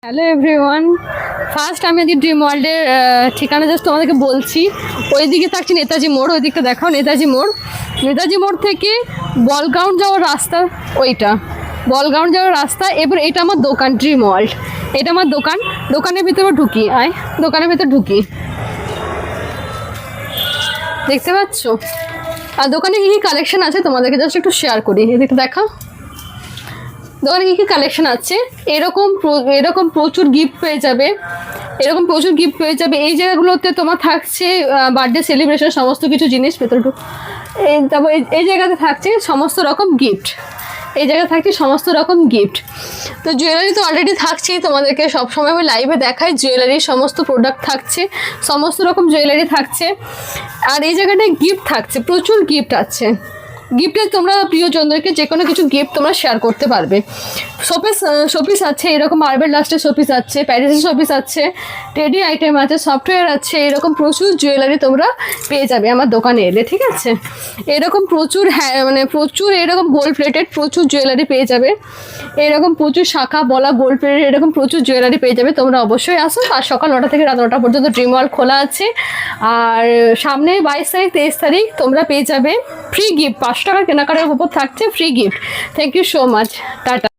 Hello everyone, first আমি আজকে dream ওয়ার্ল্ডের ঠিকানা জাস্ট তোমাদেরকে বলছি। ওই দিকে থাকছে নেতাজি মোড়, ওই দিকটা দেখাও নেতাজি মোড়। নেতাজি মোড় থেকে বলগ্রাউন্ড যাওয়ার রাস্তা, ওইটা বলগ্রাউন্ড যাওয়ার রাস্তা। এবার এটা আমার দোকান ড্রিম ওয়ার্ল্ড, এটা আমার দোকান। দোকানের ভিতরে ঢুকি, আয় দোকানের ভিতরে ঢুকি, দেখতে পাচ্ছ? আর দোকানে কী কী কালেকশন আছে তোমাদেরকে জাস্ট একটু শেয়ার করি, এদিকে দেখা। দোকানে কী কী কালেকশন আছে, এরকম এরকম প্রচুর গিফট পেয়ে যাবে, এরকম প্রচুর গিফট পেয়ে যাবে। এই জায়গাগুলোতে তোমার থাকছে বার্থডে সেলিব্রেশন সমস্ত কিছু জিনিস ভেতরে তারপর এই জায়গাতে থাকছে সমস্ত রকম গিফট, এই জায়গায় থাকছে সমস্ত রকম গিফট। তো জুয়েলারি তো অলরেডি থাকছেই, তোমাদেরকে সবসময় আমি লাইভে দেখাই জুয়েলারির সমস্ত প্রোডাক্ট থাকছে, সমস্ত রকম জুয়েলারি থাকছে। আর এই জায়গাটায় গিফট থাকছে, প্রচুর গিফট আছে। গিফটে তোমরা প্রিয়জনদেরকে যে কোনো কিছু গিফট তোমরা শেয়ার করতে পারবে। শোপিস আছে, এরকম মার্বেল লাস্টের শোপিস আছে, প্যারিসের শোপিস আছে, টেডি আইটেম আছে, সফটওয়্যার আছে, এরকম প্রচুর জুয়েলারি তোমরা পেয়ে যাবে আমার দোকানে এলে, ঠিক আছে? এরকম প্রচুর প্রচুর এরকম গোল্ড প্লেটেড প্রচুর জুয়েলারি পেয়ে যাবে, এরকম প্রচুর শাখা বলা গোল্ড প্লেটেড এরকম প্রচুর জুয়েলারি পেয়ে যাবে। তোমরা অবশ্যই আসো। আর সকাল 9টা থেকে রাত 9টা পর্যন্ত ড্রিম ওয়ার্ল্ড খোলা আছে। আর সামনে 22 তারিখ 23 তারিখ তোমরা পেয়ে যাবে ফ্রি গিফট, 5 টাকার কেনাকাটার উপর থাকছে free gift. Thank you so much, tata.